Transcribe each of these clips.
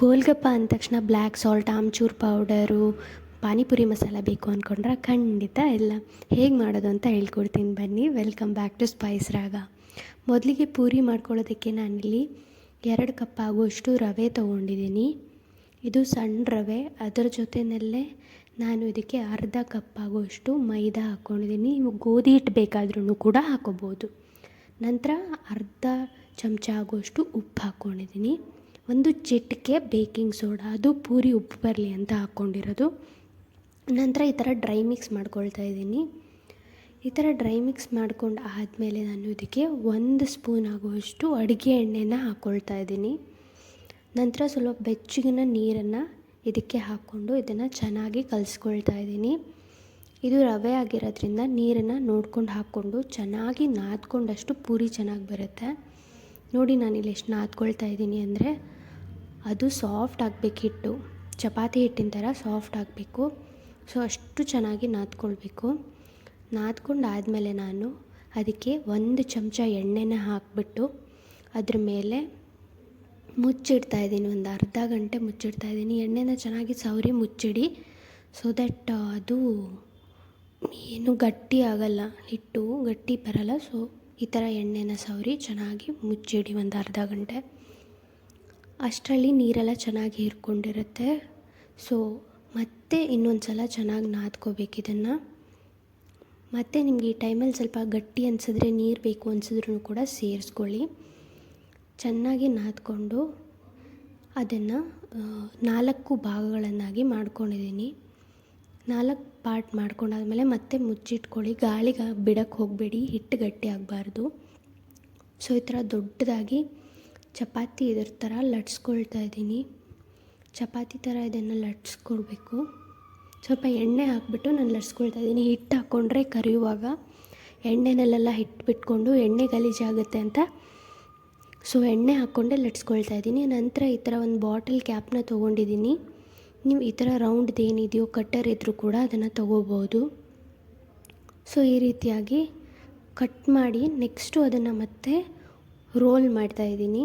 ಗೋಲ್ಗಪ್ಪ ಅಂದ ತಕ್ಷಣ black salt, amchur powder, panipuri masala ಬೇಕು ಅಂದ್ಕೊಂಡ್ರೆ ಖಂಡಿತ ಇಲ್ಲ. ಹೇಗೆ ಮಾಡೋದು ಅಂತ ಹೇಳ್ಕೊಡ್ತೀನಿ ಬನ್ನಿ. ವೆಲ್ಕಮ್ ಬ್ಯಾಕ್ ಟು ಸ್ಪೈಸ್ ರಾಗ. ಮೊದಲಿಗೆ ಪೂರಿ ಮಾಡ್ಕೊಳ್ಳೋದಕ್ಕೆ ನಾನಿಲ್ಲಿ 2 ಕಪ್ ಆಗುವಷ್ಟು ರವೆ ತೊಗೊಂಡಿದ್ದೀನಿ. ಇದು ಸಣ್ಣ ರವೆ. ಅದರ ಜೊತೆಯಲ್ಲೇ ನಾನು ಇದಕ್ಕೆ ಅರ್ಧ ಕಪ್ ಆಗುವಷ್ಟು ಮೈದಾ ಹಾಕ್ಕೊಂಡಿದ್ದೀನಿ. ನೀವು ಗೋಧಿ ಹಿಟ್ಟು ಬೇಕಾದ್ರೂ ಕೂಡ ಹಾಕ್ಕೋಬೋದು. ನಂತರ ಅರ್ಧ ಚಮಚ ಆಗುವಷ್ಟು ಉಪ್ಪು ಹಾಕ್ಕೊಂಡಿದ್ದೀನಿ. ಒಂದು ಚಿಟಿಕೆ ಬೇಕಿಂಗ್ ಸೋಡಾ, ಅದು ಪೂರಿ ಉಪ್ಪು ಬರಲಿ ಅಂತ ಹಾಕ್ಕೊಂಡಿರೋದು. ನಂತರ ಈ ಥರ ಡ್ರೈ ಮಿಕ್ಸ್ ಮಾಡ್ಕೊಳ್ತಾ ಇದ್ದೀನಿ. ಈ ಥರ ಡ್ರೈ ಮಿಕ್ಸ್ ಮಾಡ್ಕೊಂಡು ಆದಮೇಲೆ ನಾನು ಇದಕ್ಕೆ 1 ಸ್ಪೂನ್ ಆಗುವಷ್ಟು ಅಡುಗೆ ಎಣ್ಣೆನ ಹಾಕ್ಕೊಳ್ತಾ ಇದ್ದೀನಿ. ನಂತರ ಸ್ವಲ್ಪ ಬೆಚ್ಚಗಿನ ನೀರನ್ನು ಇದಕ್ಕೆ ಹಾಕ್ಕೊಂಡು ಇದನ್ನು ಚೆನ್ನಾಗಿ ಕಲಿಸ್ಕೊಳ್ತಾ ಇದ್ದೀನಿ. ಇದು ರವೆ ಆಗಿರೋದ್ರಿಂದ ನೀರನ್ನು ನೋಡ್ಕೊಂಡು ಹಾಕ್ಕೊಂಡು ಚೆನ್ನಾಗಿ ನಾದ್ಕೊಂಡಷ್ಟು ಪೂರಿ ಚೆನ್ನಾಗಿ ಬರುತ್ತೆ. ನೋಡಿ ನಾನಿಲ್ಲಿ ಎಷ್ಟು ನಾದ್ಕೊಳ್ತಾ ಇದ್ದೀನಿ ಅಂದರೆ ಅದು ಸಾಫ್ಟ್ ಆಗಬೇಕು. ಹಿಟ್ಟು ಚಪಾತಿ ಹಿಟ್ಟಿನ ಥರ ಸಾಫ್ಟ್ ಆಗಬೇಕು. ಸೊ ಅಷ್ಟು ಚೆನ್ನಾಗಿ ನಾದ್ಕೊಳ್ಬೇಕು. ನಾದ್ಕೊಂಡು ಆದಮೇಲೆ ನಾನು ಅದಕ್ಕೆ 1 ಚಮಚ ಎಣ್ಣೆನ ಹಾಕಿಬಿಟ್ಟು ಅದ್ರ ಮೇಲೆ ಮುಚ್ಚಿಡ್ತಾಯಿದ್ದೀನಿ. ಒಂದು ಅರ್ಧ ಗಂಟೆ ಮುಚ್ಚಿಡ್ತಾಯಿದ್ದೀನಿ. ಎಣ್ಣೆನ ಚೆನ್ನಾಗಿ ಸವರಿ ಮುಚ್ಚಿಡಿ. ಸೊ ದಟ್ ಅದು ಏನು ಗಟ್ಟಿ ಆಗಲ್ಲ, ಹಿಟ್ಟು ಗಟ್ಟಿ ಬರಲ್ಲ. ಸೊ ಈ ಥರ ಎಣ್ಣೆನ ಸವರಿ ಚೆನ್ನಾಗಿ ಮುಚ್ಚಿಡಿ ಒಂದು ಅರ್ಧ ಗಂಟೆ. ಅಷ್ಟರಲ್ಲಿ ನೀರೆಲ್ಲ ಚೆನ್ನಾಗಿ ಹೀರ್ಕೊಂಡಿರುತ್ತೆ. ಸೊ ಮತ್ತೆ ಇನ್ನೊಂದು ಸಲ ಚೆನ್ನಾಗಿ ನಾದ್ಕೋಬೇಕು ಇದನ್ನು. ಮತ್ತು ನಿಮಗೆ ಈ ಟೈಮಲ್ಲಿ ಸ್ವಲ್ಪ ಗಟ್ಟಿ ಅನಿಸಿದ್ರೆ, ನೀರು ಬೇಕು ಅನಿಸಿದ್ರೂ ಕೂಡ ಸೇರಿಸ್ಕೊಳ್ಳಿ. ಚೆನ್ನಾಗಿ ನಾದ್ಕೊಂಡು ಅದನ್ನು 4 ಭಾಗಗಳನ್ನಾಗಿ ಮಾಡ್ಕೊಂಡಿದ್ದೀನಿ. 4 ಪಾರ್ಟ್ ಮಾಡ್ಕೊಂಡಾದ್ಮೇಲೆ ಮತ್ತೆ ಮುಚ್ಚಿಟ್ಕೊಳ್ಳಿ. ಗಾಳಿಗೆ ಬಿಡಕ್ಕೆ ಹೋಗಬೇಡಿ, ಹಿಟ್ಟು ಗಟ್ಟಿ ಆಗಬಾರ್ದು. ಸೊ ಈ ಥರ ದೊಡ್ಡದಾಗಿ ಚಪಾತಿ ಇದ್ರ ಥರ ಲಟ್ಸ್ಕೊಳ್ತಾ ಇದ್ದೀನಿ. ಚಪಾತಿ ಥರ ಇದನ್ನು ಲಟ್ಸ್ಕೊಳ್ಬೇಕು. ಸ್ವಲ್ಪ ಎಣ್ಣೆ ಹಾಕಿಬಿಟ್ಟು ನಾನು ಲಟ್ಸ್ಕೊಳ್ತಾ ಇದ್ದೀನಿ. ಹಿಟ್ಟು ಹಾಕ್ಕೊಂಡ್ರೆ ಕರಿಯುವಾಗ ಎಣ್ಣೆನಲ್ಲೆಲ್ಲ ಹಿಟ್ಟು ಬಿಟ್ಕೊಂಡು ಎಣ್ಣೆ ಗಲೀಜಾಗುತ್ತೆ ಅಂತ ಸೊ ಎಣ್ಣೆ ಹಾಕ್ಕೊಂಡೆ ಲಟ್ಸ್ಕೊಳ್ತಾ ಇದ್ದೀನಿ. ನಂತರ ಈ ಥರ ಒಂದು ಬಾಟಲ್ ಕ್ಯಾಪ್ನ ತೊಗೊಂಡಿದ್ದೀನಿ. ನೀವು ಈ ಥರ ರೌಂಡ್ದು ಏನಿದೆಯೋ ಕಟ್ಟರ್ ಇದ್ದರೂ ಕೂಡ ಅದನ್ನು ತೊಗೋಬೋದು. ಸೊ ಈ ರೀತಿಯಾಗಿ ಕಟ್ ಮಾಡಿ ನೆಕ್ಸ್ಟು ಅದನ್ನು ಮತ್ತೆ ರೋಲ್ ಮಾಡ್ತಾಯಿದ್ದೀನಿ.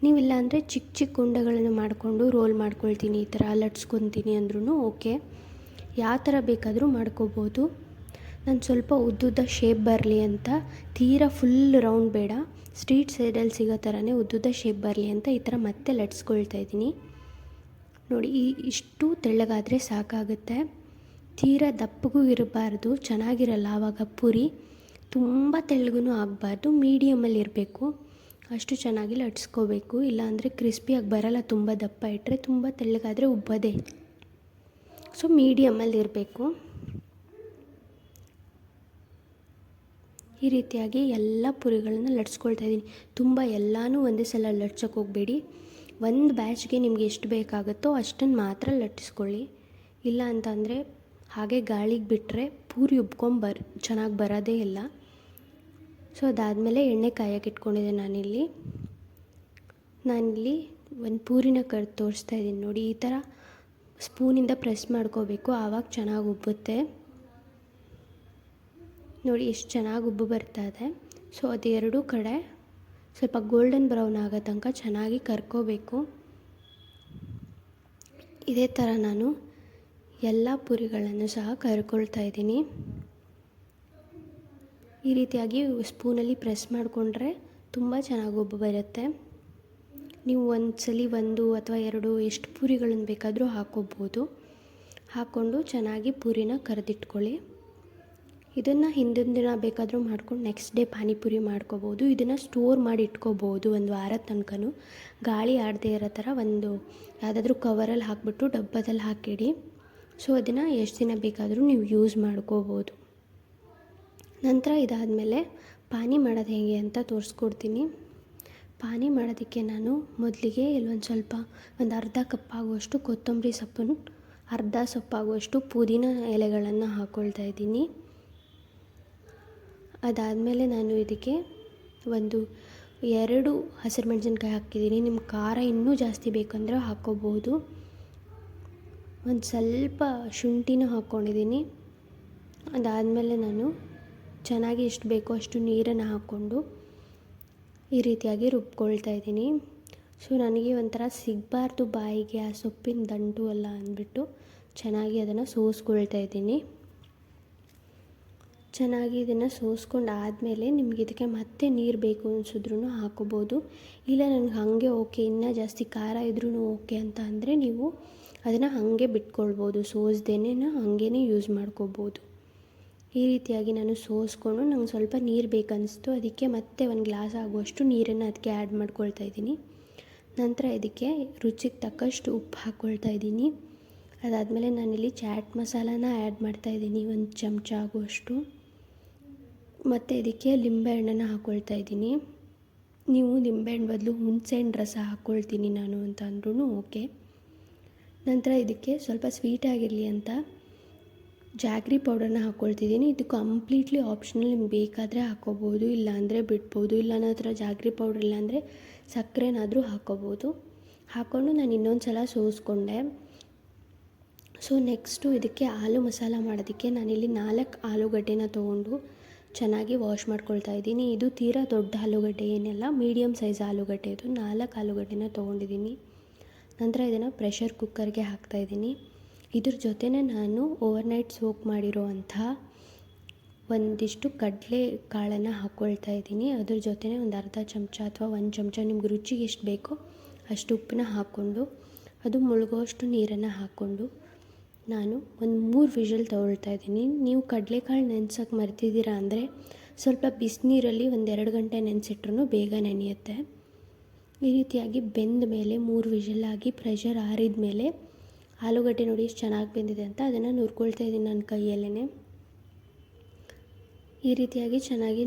ನೀವಿಲ್ಲ ಅಂದರೆ ಚಿಕ್ಕ ಚಿಕ್ಕ ಉಂಡೆಗಳನ್ನು ಮಾಡಿಕೊಂಡು ರೋಲ್ ಮಾಡ್ಕೊಳ್ತೀನಿ, ಈ ಥರ ಲಟ್ಸ್ಕೊತೀನಿ ಅಂದ್ರೂ ಓಕೆ. ಯಾವ ಥರ ಬೇಕಾದರೂ ಮಾಡ್ಕೋಬೋದು. ನಾನು ಸ್ವಲ್ಪ ಉದ್ದುದ್ದ ಶೇಪ್ ಬರಲಿ ಅಂತ, ತೀರಾ ಫುಲ್ ರೌಂಡ್ ಬೇಡ, ಸ್ಟ್ರೀಟ್ ಸೈಡಲ್ಲಿ ಸಿಗೋ ಥರನೇ ಉದ್ದುದ್ದ ಶೇಪ್ ಬರಲಿ ಅಂತ ಈ ಥರ ಮತ್ತೆ ಲಟ್ಸ್ಕೊಳ್ತಾ ಇದ್ದೀನಿ. ನೋಡಿ ಇಷ್ಟು ತೆಳ್ಳಗಾದರೆ ಸಾಕಾಗುತ್ತೆ. ತೀರಾ ದಪ್ಪಗೂ ಇರಬಾರ್ದು, ಚೆನ್ನಾಗಿರಲ್ಲ ಆವಾಗ ಪೂರಿ. ತುಂಬ ತೆಳ್ಳಗೂ ಆಗಬಾರ್ದು, ಮೀಡಿಯಮಲ್ಲಿ ಇರಬೇಕು. ಅಷ್ಟು ಚೆನ್ನಾಗಿ ಲಟ್ಸ್ಕೋಬೇಕು. ಇಲ್ಲಾಂದರೆ ಕ್ರಿಸ್ಪಿಯಾಗಿ ಬರಲ್ಲ. ತುಂಬ ದಪ್ಪ ಇಟ್ಟರೆ, ತುಂಬ ತೆಳ್ಳಗಾದರೆ ಉಬ್ಬದೆ. ಸೊ ಮೀಡಿಯಮಲ್ಲಿ ಇರಬೇಕು. ಈ ರೀತಿಯಾಗಿ ಎಲ್ಲ ಪೂರಿಗಳನ್ನು ಲಟ್ಸ್ಕೊಳ್ತಾ ಇದ್ದೀನಿ. ತುಂಬ ಎಲ್ಲನೂ ಒಂದೇ ಸಲ ಲಟ್ಸೋಕ್ಕೆ ಹೋಗಬೇಡಿ. ಒಂದು ಬ್ಯಾಚ್ಗೆ ನಿಮಗೆ ಎಷ್ಟು ಬೇಕಾಗುತ್ತೋ ಅಷ್ಟನ್ನು ಮಾತ್ರ ಲಟ್ಟಿಸ್ಕೊಳ್ಳಿ. ಇಲ್ಲ ಅಂತಂದರೆ ಹಾಗೆ ಗಾಳಿಗೆ ಬಿಟ್ಟರೆ ಪೂರಿ ಚೆನ್ನಾಗಿ ಬರೋದೇ ಇಲ್ಲ. ಸೊ ಅದಾದಮೇಲೆ ಎಣ್ಣೆ ಕಾಯಕ್ಕೆ ಇಟ್ಕೊಂಡಿದ್ದೆ ನಾನಿಲ್ಲಿ ಒಂದು ಪೂರಿನ ಕಡ್ದು ತೋರಿಸ್ತಾ ಇದ್ದೀನಿ. ನೋಡಿ ಈ ಥರ ಸ್ಪೂನಿಂದ ಪ್ರೆಸ್ ಮಾಡ್ಕೋಬೇಕು, ಆವಾಗ ಚೆನ್ನಾಗಿ ಉಬ್ಬುತ್ತೆ. ನೋಡಿ ಎಷ್ಟು ಚೆನ್ನಾಗಿ ಉಬ್ಬು ಬರ್ತಾ ಇದೆ. ಸೊ ಅದು 2 ಕಡೆ ಸ್ವಲ್ಪ ಗೋಲ್ಡನ್ ಬ್ರೌನ್ ಆಗೋ ತನಕ ಚೆನ್ನಾಗಿ ಕರ್ಕೋಬೇಕು. ಇದೇ ಥರ ನಾನು ಎಲ್ಲ ಪೂರಿಗಳನ್ನು ಸಹ ಕರ್ಕೊಳ್ತಾ ಇದ್ದೀನಿ. ಈ ರೀತಿಯಾಗಿ ಸ್ಪೂನಲ್ಲಿ ಪ್ರೆಸ್ ಮಾಡಿಕೊಂಡ್ರೆ ತುಂಬ ಚೆನ್ನಾಗಿ ಉಬ್ಬು ಬರುತ್ತೆ. ನೀವು ಒಂದ್ಸಲಿ 1 ಅಥವಾ 2 ಎಷ್ಟು ಪೂರಿಗಳನ್ನು ಬೇಕಾದರೂ ಹಾಕ್ಕೋಬೋದು. ಹಾಕ್ಕೊಂಡು ಚೆನ್ನಾಗಿ ಪೂರಿನ ಕರೆದಿಟ್ಕೊಳ್ಳಿ. ಇದನ್ನು ಹಿಂದಿನ ದಿನ ಬೇಕಾದರೂ ಮಾಡ್ಕೊಂಡು ನೆಕ್ಸ್ಟ್ ಡೇ ಪಾನಿಪುರಿ ಮಾಡ್ಕೋಬೋದು. ಇದನ್ನು ಸ್ಟೋರ್ ಮಾಡಿ ಇಟ್ಕೋಬೋದು 1 ವಾರದ ತನಕನೂ. ಗಾಳಿ ಆಡದೇ ಇರೋ ಥರ ಒಂದು ಯಾವುದಾದ್ರೂ ಕವರಲ್ಲಿ ಹಾಕಿಬಿಟ್ಟು ಡಬ್ಬದಲ್ಲಿ ಹಾಕಿಡಿ. ಸೊ ಅದನ್ನು ಎಷ್ಟು ದಿನ ಬೇಕಾದರೂ ನೀವು ಯೂಸ್ ಮಾಡ್ಕೋಬೋದು. ನಂತರ ಇದಾದಮೇಲೆ ಪಾನಿ ಮಾಡೋದು ಹೇಗೆ ಅಂತ ತೋರಿಸ್ಕೊಡ್ತೀನಿ. ಪಾನಿ ಮಾಡೋದಕ್ಕೆ ನಾನು ಮೊದಲಿಗೆ ಒಂದು ಅರ್ಧ ಕಪ್ ಆಗುವಷ್ಟು ಕೊತ್ತಂಬರಿ ಸೊಪ್ಪನ್ನು, ಅರ್ಧ ಸೊಪ್ಪಾಗುವಷ್ಟು ಪುದೀನ ಎಲೆಗಳನ್ನು ಹಾಕ್ಕೊಳ್ತಾ ಇದ್ದೀನಿ. ಅದಾದಮೇಲೆ ನಾನು ಇದಕ್ಕೆ 2 ಹಸಿರು ಮೆಣಸಿನ್ಕಾಯಿ ಹಾಕಿದ್ದೀನಿ. ನಿಮ್ಮ ಖಾರ ಇನ್ನೂ ಜಾಸ್ತಿ ಬೇಕಂದರೆ ಹಾಕ್ಕೋಬೋದು. ಒಂದು ಸ್ವಲ್ಪ ಶುಂಠಿನೂ ಹಾಕ್ಕೊಂಡಿದ್ದೀನಿ. ಅದಾದಮೇಲೆ ನಾನು ಚೆನ್ನಾಗಿ ಎಷ್ಟು ಬೇಕೋ ಅಷ್ಟು ನೀರನ್ನು ಹಾಕ್ಕೊಂಡು ಈ ರೀತಿಯಾಗಿ ರುಬ್ಕೊಳ್ತಾ ಇದ್ದೀನಿ. ಸೊ ನನಗೆ ಒಂಥರ ಸಿಗಬಾರ್ದು ಬಾಯಿಗೆ ಆ ಸೊಪ್ಪಿನ ದಂಟು ಅಲ್ಲ ಅಂದ್ಬಿಟ್ಟು ಚೆನ್ನಾಗಿ ಅದನ್ನು ಸೋಸ್ಕೊಳ್ತಾ ಇದ್ದೀನಿ. ಚೆನ್ನಾಗಿ ಇದನ್ನು ಸೋಸ್ಕೊಂಡು ಆದಮೇಲೆ ನಿಮ್ಗೆ ಇದಕ್ಕೆ ಮತ್ತೆ ನೀರು ಬೇಕು ಅನಿಸಿದ್ರೂ ಹಾಕೋಬೋದು. ಇಲ್ಲ ನನಗೆ ಹಾಗೆ ಓಕೆ, ಇನ್ನೂ ಜಾಸ್ತಿ ಖಾರ ಇದ್ರೂ ಓಕೆ ಅಂತ ಅಂದರೆ ನೀವು ಅದನ್ನು ಹಾಗೆ ಬಿಟ್ಕೊಳ್ಬೋದು, ಸೋಸ್ದೇನೆ ಹಾಗೇ ಯೂಸ್ ಮಾಡ್ಕೋಬೋದು. ಈ ರೀತಿಯಾಗಿ ನಾನು ಸೋಸ್ಕೊಂಡು ನಂಗೆ ಸ್ವಲ್ಪ ನೀರು ಬೇಕನ್ನಿಸ್ತು, ಅದಕ್ಕೆ ಮತ್ತೆ ಒಂದು ಗ್ಲಾಸ್ ಆಗುವಷ್ಟು ನೀರನ್ನು ಅದಕ್ಕೆ ಆ್ಯಡ್ ಮಾಡ್ಕೊಳ್ತಾ ಇದ್ದೀನಿ. ನಂತರ ಇದಕ್ಕೆ ರುಚಿಗೆ ತಕ್ಕಷ್ಟು ಉಪ್ಪು ಹಾಕ್ಕೊಳ್ತಾ ಇದ್ದೀನಿ. ಅದಾದಮೇಲೆ ನಾನಿಲ್ಲಿ ಚಾಟ್ ಮಸಾಲಾನ ಆ್ಯಡ್ ಮಾಡ್ತಾಯಿದ್ದೀನಿ, ಒಂದು ಚಮಚ ಆಗುವಷ್ಟು. ಮತ್ತು ಇದಕ್ಕೆ ಲಿಂಬೆಹಣ್ಣನ್ನು ಹಾಕ್ಕೊಳ್ತಾ ಇದ್ದೀನಿ. ನೀವು ಲಿಂಬೆಹಣ್ಣು ಬದಲು ಹುಣಸೆಹಣ್ಣು ರಸ ಹಾಕ್ಕೊಳ್ತೀನಿ ನಾನು ಅಂತ ಅಂದ್ರೂ ಓಕೆ. ನಂತರ ಇದಕ್ಕೆ ಸ್ವಲ್ಪ ಸ್ವೀಟಾಗಿರಲಿ ಅಂತ ಜಾಗ್ರಿ ಪೌಡರ್ನ ಹಾಕ್ಕೊಳ್ತಿದ್ದೀನಿ. ಇದು ಕಂಪ್ಲೀಟ್ಲಿ ಆಪ್ಷನಲ್, ನಿಮ್ಗೆ ಬೇಕಾದರೆ ಹಾಕ್ಕೋಬೋದು, ಇಲ್ಲಾಂದರೆ ಬಿಡ್ಬೋದು. ಇಲ್ಲ ನನ್ನ ಹತ್ರ ಜಾಗ್ರಿ ಪೌಡ್ರ್ ಇಲ್ಲಾಂದರೆ ಸಕ್ಕರೆನಾದರೂ ಹಾಕ್ಕೋಬೋದು. ಹಾಕ್ಕೊಂಡು ನಾನು ಇನ್ನೊಂದು ಸಲ ಸೋಸ್ಕೊಂಡೆ. ಸೊ ನೆಕ್ಸ್ಟು ಇದಕ್ಕೆ ಆಲೂ ಮಸಾಲ ಮಾಡೋದಕ್ಕೆ ನಾನಿಲ್ಲಿ 4 ಆಲೂಗಡ್ಡೆನ ತೊಗೊಂಡು ಚೆನ್ನಾಗಿ ವಾಶ್ ಮಾಡ್ಕೊಳ್ತಾ ಇದ್ದೀನಿ. ಇದು ತೀರಾ ದೊಡ್ಡ ಆಲೂಗಡ್ಡೆ ಏನಲ್ಲ, ಮೀಡಿಯಮ್ ಸೈಜ್ ಆಲೂಗಡ್ಡೆ. ಇದು 4 ಆಲೂಗಡ್ಡೆನ ತೊಗೊಂಡಿದ್ದೀನಿ. ನಂತರ ಇದನ್ನು ಪ್ರೆಷರ್ ಕುಕ್ಕರ್ಗೆ ಹಾಕ್ತಾಯಿದ್ದೀನಿ. ಇದ್ರ ಜೊತೆನೇ ನಾನು ಓವರ್ನೈಟ್ ಸೋಕ್ ಮಾಡಿರೋ ಅಂಥ ಒಂದಿಷ್ಟು ಕಡಲೆ ಕಾಳನ್ನು ಹಾಕ್ಕೊಳ್ತಾ ಇದ್ದೀನಿ. ಅದ್ರ ಜೊತೆನೇ ಒಂದು ಅರ್ಧ ಚಮಚ ಅಥವಾ 1 ಚಮಚ ನಿಮ್ಗೆ ರುಚಿಗೆ ಎಷ್ಟು ಬೇಕೋ ಅಷ್ಟು ಉಪ್ಪನ್ನ ಹಾಕ್ಕೊಂಡು ಅದು ಮುಳುಗೋಷ್ಟು ನೀರನ್ನು ಹಾಕ್ಕೊಂಡು ನಾನು ಒಂದು 3 ವಿಷಲ್ ತೊಗೊಳ್ತಾ ಇದ್ದೀನಿ. ನೀವು ಕಡಲೆಕಾಳು ನೆನೆಸೋಕೆ ಮರ್ತಿದ್ದೀರಾ ಅಂದರೆ ಸ್ವಲ್ಪ ಬಿಸಿನೀರಲ್ಲಿ 1-2 ಗಂಟೆ ನೆನೆಸಿಟ್ರೂ ಬೇಗ ನೆನೆಯುತ್ತೆ. ಈ ರೀತಿಯಾಗಿ ಬೆಂದ ಮೇಲೆ 3 ವಿಷಲ್ಲಾಗಿ ಪ್ರೆಷರ್ ಆರಿದ ಮೇಲೆ ಆಲೂಗಡ್ಡೆ ನೋಡಿ ಎಷ್ಟು ಚೆನ್ನಾಗಿ ಬೆಂದಿದೆ ಅಂತ ಅದನ್ನು ನುರ್ಕೊಳ್ತಾ ಇದ್ದೀನಿ ನನ್ನ ಕೈಯಲ್ಲೇ. ಈ ರೀತಿಯಾಗಿ ಚೆನ್ನಾಗಿ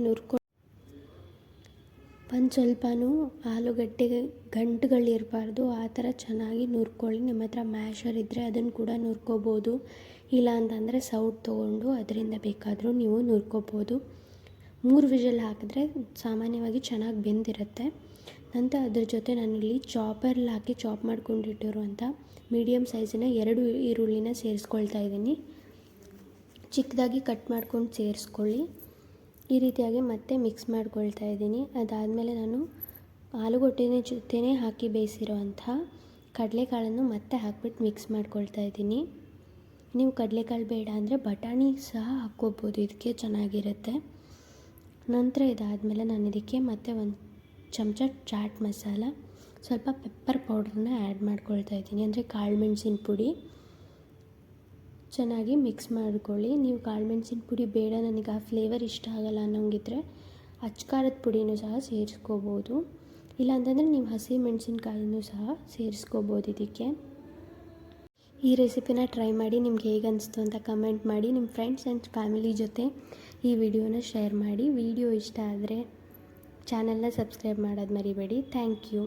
ಒಂದು ಸ್ವಲ್ಪನೂ ಆಲೂಗಡ್ಡೆಗೆ ಗಂಟುಗಳಿರಬಾರ್ದು, ಆ ಥರ ಚೆನ್ನಾಗಿ ನುರ್ಕೊಳ್ಳಿ. ನಿಮ್ಮ ಹತ್ರ ಮ್ಯಾಶರ್ ಇದ್ದರೆ ಅದನ್ನು ಕೂಡ ನುರ್ಕೋಬೋದು, ಇಲ್ಲ ಅಂತಂದರೆ ಸೌಟ್ ತೊಗೊಂಡು ಅದರಿಂದ ಬೇಕಾದರೂ ನೀವು ನುರ್ಕೋಬೋದು. 3 ವಿಷಲ್ ಹಾಕಿದ್ರೆ ಸಾಮಾನ್ಯವಾಗಿ ಚೆನ್ನಾಗಿ ಬೆಂದಿರುತ್ತೆ. ನಂತರ ಅದ್ರ ಜೊತೆ ನಾನಿಲ್ಲಿ ಚಾಪರಲ್ಲಿ ಹಾಕಿ ಚಾಪ್ ಮಾಡ್ಕೊಂಡಿಟ್ಟಿರುವಂಥ ಮೀಡಿಯಮ್ ಸೈಜಿನ 2 ಈರುಳ್ಳಿನ ಸೇರಿಸ್ಕೊಳ್ತಾ ಇದ್ದೀನಿ. ಚಿಕ್ಕದಾಗಿ ಕಟ್ ಮಾಡ್ಕೊಂಡು ಸೇರಿಸ್ಕೊಳ್ಳಿ. ಈ ರೀತಿಯಾಗಿ ಮತ್ತೆ ಮಿಕ್ಸ್ ಮಾಡ್ಕೊಳ್ತಾ ಇದ್ದೀನಿ. ಅದಾದಮೇಲೆ ನಾನು ಆಲೂಗಡ್ಡೆ ಜೊತೆನೇ ಹಾಕಿ ಬೇಯಿಸಿರೋವಂಥ ಕಡಲೆಕಾಳನ್ನು ಮತ್ತೆ ಹಾಕ್ಬಿಟ್ಟು ಮಿಕ್ಸ್ ಮಾಡ್ಕೊಳ್ತಾ ಇದ್ದೀನಿ. ನೀವು ಕಡಲೆಕಾಳು ಬೇಡ ಅಂದರೆ ಬಟಾಣಿ ಸಹ ಹಾಕ್ಕೋಬೋದು, ಇದಕ್ಕೆ ಚೆನ್ನಾಗಿರುತ್ತೆ. ನಂತರ ಇದಾದಮೇಲೆ ನಾನು ಇದಕ್ಕೆ ಮತ್ತೆ 1 ಚಮಚ ಚಾಟ್ ಮಸಾಲ, ಸ್ವಲ್ಪ ಪೆಪ್ಪರ್ ಪೌಡ್ರನ್ನ ಆ್ಯಡ್ ಮಾಡ್ಕೊಳ್ತಾ ಇದ್ದೀನಿ, ಅಂದರೆ ಕಾಳು ಮೆಣಸಿನ ಪುಡಿ. ಚೆನ್ನಾಗಿ ಮಿಕ್ಸ್ ಮಾಡ್ಕೊಳ್ಳಿ. ನೀವು ಕಾಳು ಮೆಣಸಿನ ಪುಡಿ ಬೇಡ, ನನಗೆ ಆ ಫ್ಲೇವರ್ ಇಷ್ಟ ಆಗಲ್ಲ ಅನ್ನೋಂಗಿದ್ರೆ ಅಚ್ಕಾರದ ಪುಡಿನೂ ಸಹ ಸೇರಿಸ್ಕೋಬೋದು, ಇಲ್ಲಾಂತಂದರೆ ನೀವು ಹಸಿ ಮೆಣಸಿನ್ಕಾಯಿನೂ ಸಹ ಸೇರಿಸ್ಕೋಬೋದು ಇದಕ್ಕೆ. ಈ ರೆಸಿಪಿನ ಟ್ರೈ ಮಾಡಿ ನಿಮ್ಗೆ ಹೇಗೆ ಅನಿಸ್ತು ಅಂತ ಕಮೆಂಟ್ ಮಾಡಿ. ನಿಮ್ಮ ಫ್ರೆಂಡ್ಸ್ ಆ್ಯಂಡ್ ಫ್ಯಾಮಿಲಿ ಜೊತೆ ಈ ವಿಡಿಯೋನ ಶೇರ್ ಮಾಡಿ. ವಿಡಿಯೋ ಇಷ್ಟ ಆದರೆ ಚಾನಲ್ನ ಸಬ್ಸ್ಕ್ರೈಬ್ ಮಾಡೋದು ಮರಿಬೇಡಿ. Thank you.